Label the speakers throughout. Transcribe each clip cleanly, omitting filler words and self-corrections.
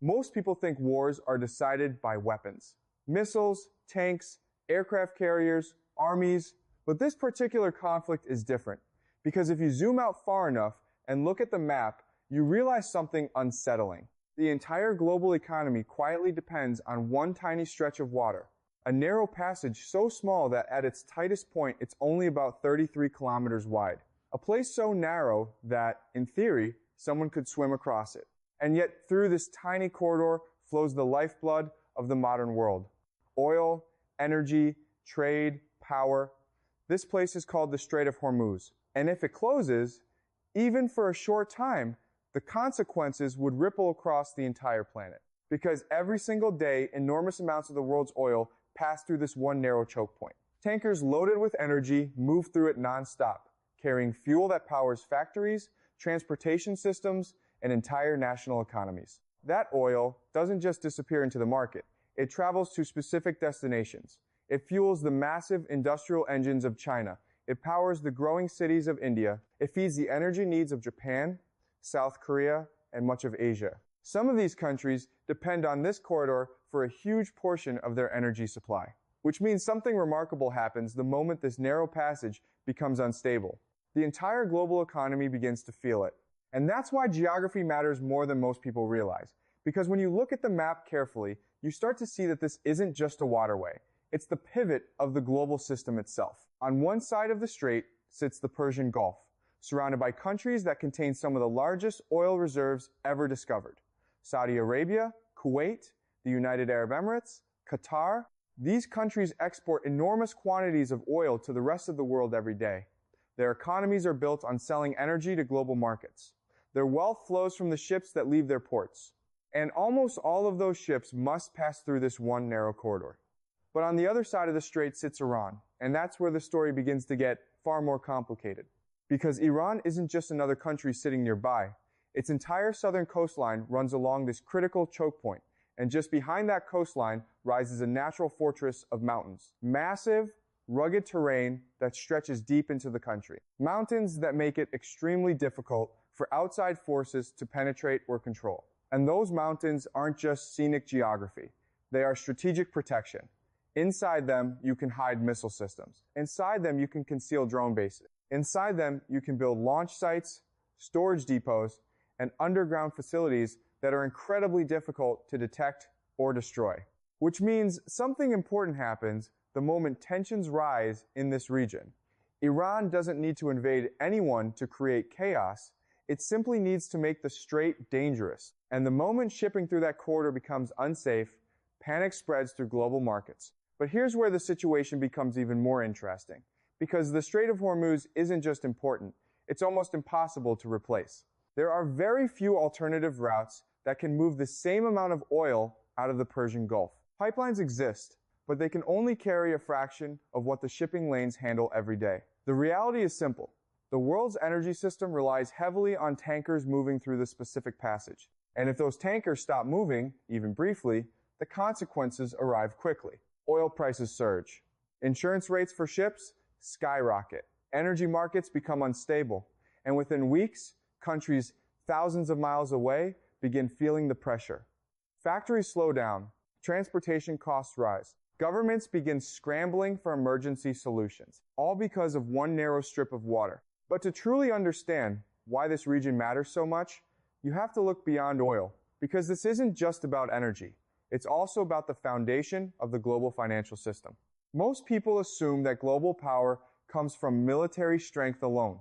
Speaker 1: Most people think wars are decided by weapons. Missiles, tanks, aircraft carriers, armies. But this particular conflict is different. Because if you zoom out far enough and look at the map, you realize something unsettling. The entire global economy quietly depends on one tiny stretch of water. A narrow passage so small that at its tightest point it's only about 33 kilometers wide. A place so narrow that, in theory, someone could swim across it. And yet through this tiny corridor flows the lifeblood of the modern world. Oil, energy, trade, power. This place is called the Strait of Hormuz. And if it closes, even for a short time, the consequences would ripple across the entire planet. Because every single day, enormous amounts of the world's oil pass through this one narrow choke point. Tankers loaded with energy move through it non-stop, carrying fuel that powers factories, transportation systems, and entire national economies. That oil doesn't just disappear into the market. It travels to specific destinations. It fuels the massive industrial engines of China. It powers the growing cities of India. It feeds the energy needs of Japan, South Korea, and much of Asia. Some of these countries depend on this corridor for a huge portion of their energy supply, which means something remarkable happens the moment this narrow passage becomes unstable. The entire global economy begins to feel it. And that's why geography matters more than most people realize. Because when you look at the map carefully, you start to see that this isn't just a waterway. It's the pivot of the global system itself. On one side of the strait sits the Persian Gulf, surrounded by countries that contain some of the largest oil reserves ever discovered. Saudi Arabia, Kuwait, the United Arab Emirates, Qatar. These countries export enormous quantities of oil to the rest of the world every day. Their economies are built on selling energy to global markets. Their wealth flows from the ships that leave their ports. And almost all of those ships must pass through this one narrow corridor. But on the other side of the strait sits Iran, and that's where the story begins to get far more complicated. Because Iran isn't just another country sitting nearby. Its entire southern coastline runs along this critical choke point, and just behind that coastline rises a natural fortress of mountains. Massive, rugged terrain that stretches deep into the country. Mountains that make it extremely difficult for outside forces to penetrate or control. And those mountains aren't just scenic geography. They are strategic protection. Inside them, you can hide missile systems. Inside them, you can conceal drone bases. Inside them, you can build launch sites, storage depots, and underground facilities that are incredibly difficult to detect or destroy. Which means something important happens the moment tensions rise in this region. Iran doesn't need to invade anyone to create chaos. It simply needs to make the strait dangerous. And the moment shipping through that corridor becomes unsafe, panic spreads through global markets. But here's where the situation becomes even more interesting. Because the Strait of Hormuz isn't just important, it's almost impossible to replace. There are very few alternative routes that can move the same amount of oil out of the Persian Gulf. Pipelines exist, but they can only carry a fraction of what the shipping lanes handle every day. The reality is simple. The world's energy system relies heavily on tankers moving through the specific passage. And if those tankers stop moving, even briefly, the consequences arrive quickly. Oil prices surge. Insurance rates for ships skyrocket. Energy markets become unstable. And within weeks, countries thousands of miles away begin feeling the pressure. Factories slow down. Transportation costs rise. Governments begin scrambling for emergency solutions, all because of one narrow strip of water. But to truly understand why this region matters so much, you have to look beyond oil, because this isn't just about energy. It's also about the foundation of the global financial system. Most people assume that global power comes from military strength alone.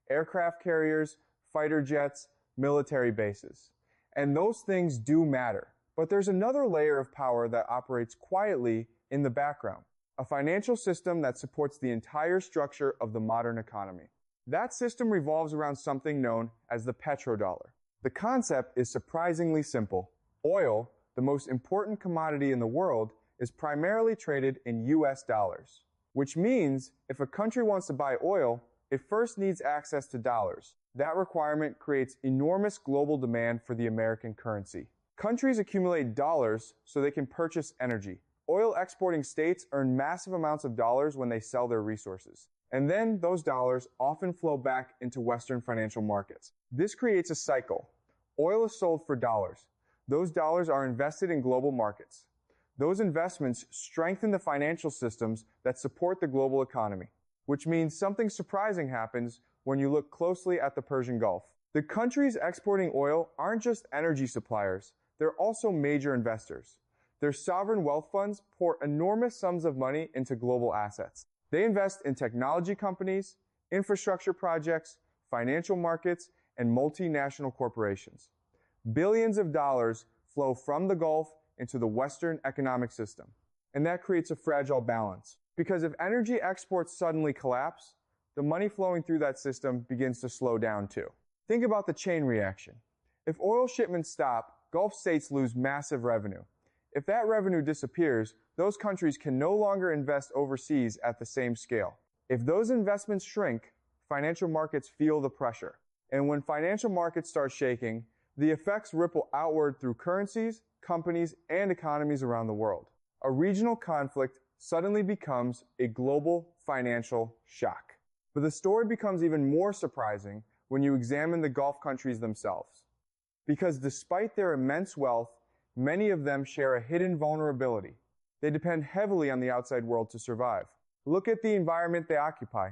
Speaker 1: Aircraft carriers, fighter jets, military bases. And those things do matter. But there's another layer of power that operates quietly in the background. A financial system that supports the entire structure of the modern economy. That system revolves around something known as the petrodollar. The concept is surprisingly simple. Oil, the most important commodity in the world, is primarily traded in US dollars. Which means if a country wants to buy oil, it first needs access to dollars. That requirement creates enormous global demand for the American currency. Countries accumulate dollars so they can purchase energy. Oil exporting states earn massive amounts of dollars when they sell their resources. And then those dollars often flow back into Western financial markets. This creates a cycle. Oil is sold for dollars. Those dollars are invested in global markets. Those investments strengthen the financial systems that support the global economy, which means something surprising happens when you look closely at the Persian Gulf. The countries exporting oil aren't just energy suppliers, they're also major investors. Their sovereign wealth funds pour enormous sums of money into global assets. They invest in technology companies, infrastructure projects, financial markets, and multinational corporations. Billions of dollars flow from the Gulf into the Western economic system. And that creates a fragile balance. Because if energy exports suddenly collapse, the money flowing through that system begins to slow down too. Think about the chain reaction. If oil shipments stop, Gulf states lose massive revenue. If that revenue disappears, those countries can no longer invest overseas at the same scale. If those investments shrink, financial markets feel the pressure. And when financial markets start shaking, the effects ripple outward through currencies, companies, and economies around the world. A regional conflict suddenly becomes a global financial shock. But the story becomes even more surprising when you examine the Gulf countries themselves. Because despite their immense wealth, many of them share a hidden vulnerability. They depend heavily on the outside world to survive. Look at the environment they occupy.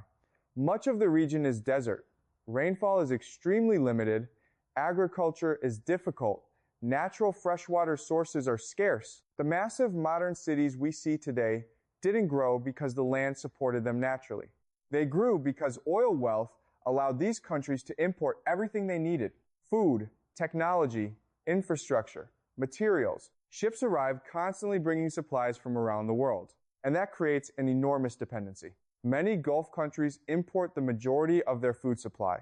Speaker 1: Much of the region is desert. Rainfall is extremely limited. Agriculture is difficult. Natural freshwater sources are scarce. The massive modern cities we see today didn't grow because the land supported them naturally. They grew because oil wealth allowed these countries to import everything they needed: food, technology, infrastructure, materials. Ships arrived constantly bringing supplies from around the world, and that creates an enormous dependency. Many Gulf countries import the majority of their food supply.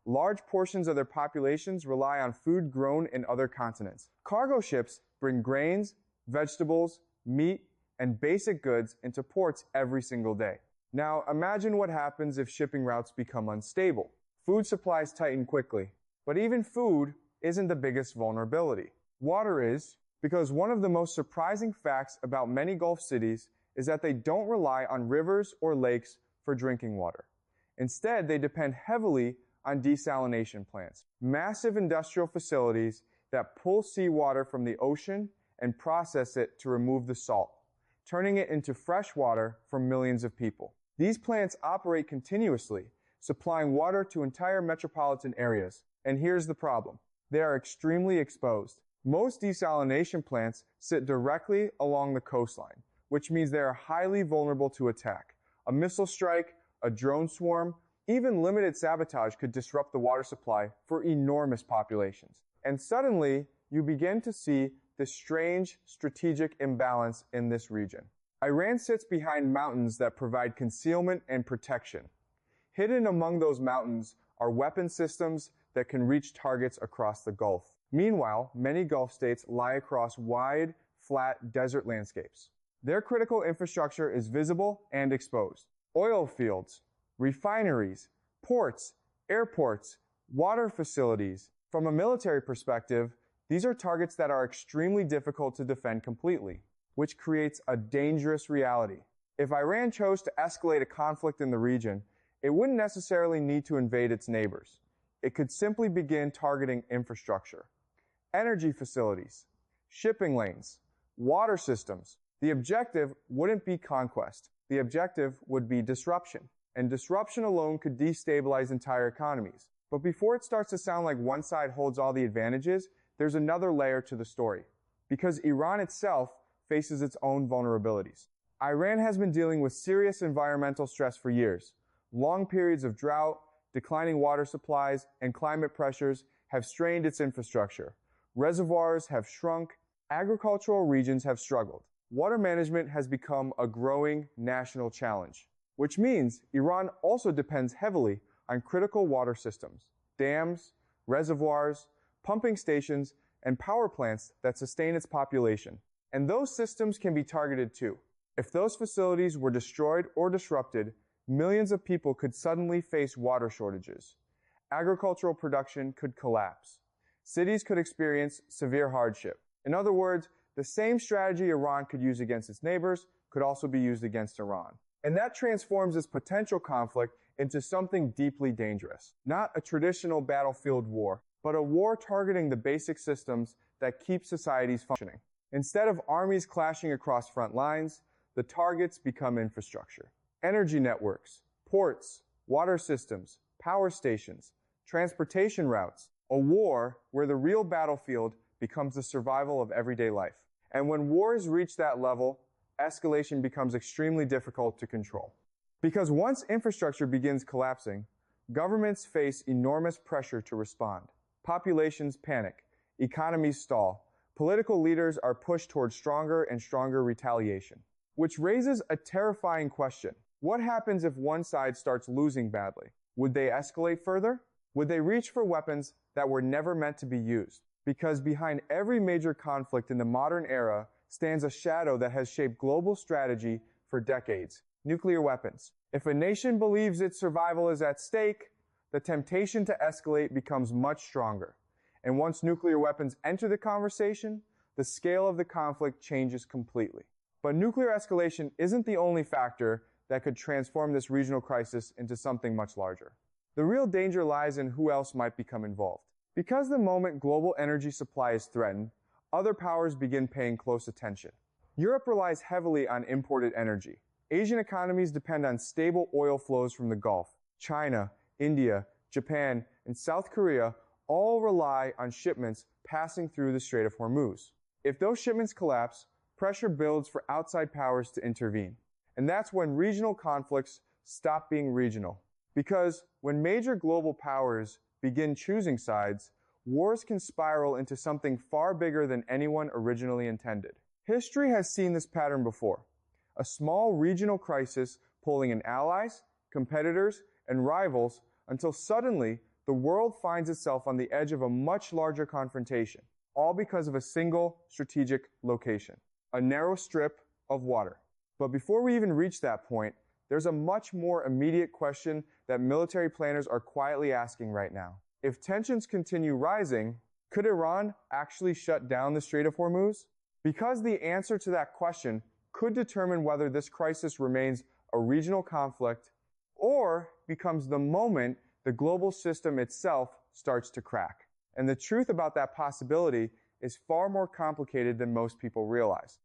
Speaker 1: Large portions of their populations rely on food grown in other continents. Cargo ships bring grains, vegetables, meat, and basic goods into ports every single day. Now, imagine what happens if shipping routes become unstable. Food supplies tighten quickly. But even food isn't the biggest vulnerability. Water is, because one of the most surprising facts about many Gulf cities is that they don't rely on rivers or lakes for drinking water. Instead, they depend heavily on desalination plants, massive industrial facilities that pull seawater from the ocean and process it to remove the salt, turning it into fresh water for millions of people. These plants operate continuously, supplying water to entire metropolitan areas. And here's the problem. They are extremely exposed. Most desalination plants sit directly along the coastline, which means they are highly vulnerable to attack. A missile strike, a drone swarm, even limited sabotage could disrupt the water supply for enormous populations. And suddenly, you begin to see this strange strategic imbalance in this region. Iran sits behind mountains that provide concealment and protection. Hidden among those mountains are weapon systems that can reach targets across the Gulf. Meanwhile, many Gulf states lie across wide, flat desert landscapes. Their critical infrastructure is visible and exposed. Oil fields, refineries, ports, airports, water facilities. From a military perspective, these are targets that are extremely difficult to defend completely, which creates a dangerous reality. If Iran chose to escalate a conflict in the region, it wouldn't necessarily need to invade its neighbors. It could simply begin targeting infrastructure, energy facilities, shipping lanes, water systems. The objective wouldn't be conquest. The objective would be disruption. And disruption alone could destabilize entire economies. But before it starts to sound like one side holds all the advantages, there's another layer to the story. Because Iran itself faces its own vulnerabilities. Iran has been dealing with serious environmental stress for years. Long periods of drought, declining water supplies, and climate pressures have strained its infrastructure. Reservoirs have shrunk. Agricultural regions have struggled. Water management has become a growing national challenge, which means Iran also depends heavily on critical water systems, dams, reservoirs, pumping stations, and power plants that sustain its population. And those systems can be targeted too. If those facilities were destroyed or disrupted, millions of people could suddenly face water shortages. Agricultural production could collapse. Cities could experience severe hardship. In other words, the same strategy Iran could use against its neighbors could also be used against Iran. And that transforms this potential conflict into something deeply dangerous. Not a traditional battlefield war, but a war targeting the basic systems that keep societies functioning. Instead of armies clashing across front lines, the targets become infrastructure. Energy networks, ports, water systems, power stations, transportation routes. A war where the real battlefield becomes the survival of everyday life. And when wars reach that level, escalation becomes extremely difficult to control. Because once infrastructure begins collapsing, governments face enormous pressure to respond. Populations panic, economies stall, political leaders are pushed toward stronger and stronger retaliation. Which raises a terrifying question. What happens if one side starts losing badly? Would they escalate further? Would they reach for weapons that were never meant to be used? Because behind every major conflict in the modern era stands a shadow that has shaped global strategy for decades: nuclear weapons. If a nation believes its survival is at stake, the temptation to escalate becomes much stronger. And once nuclear weapons enter the conversation, the scale of the conflict changes completely. But nuclear escalation isn't the only factor that could transform this regional crisis into something much larger. The real danger lies in who else might become involved. Because the moment global energy supply is threatened, other powers begin paying close attention. Europe relies heavily on imported energy. Asian economies depend on stable oil flows from the Gulf. China, India, Japan, and South Korea all rely on shipments passing through the Strait of Hormuz. If those shipments collapse, pressure builds for outside powers to intervene. And that's when regional conflicts stop being regional. Because when major global powers begin choosing sides, wars can spiral into something far bigger than anyone originally intended. History has seen this pattern before. A small regional crisis pulling in allies, competitors, and rivals until suddenly the world finds itself on the edge of a much larger confrontation, all because of a single strategic location, a narrow strip of water. But before we even reach that point, there's a much more immediate question that military planners are quietly asking right now. If tensions continue rising, could Iran actually shut down the Strait of Hormuz? Because the answer to that question could determine whether this crisis remains a regional conflict or becomes the moment the global system itself starts to crack. And the truth about that possibility is far more complicated than most people realize.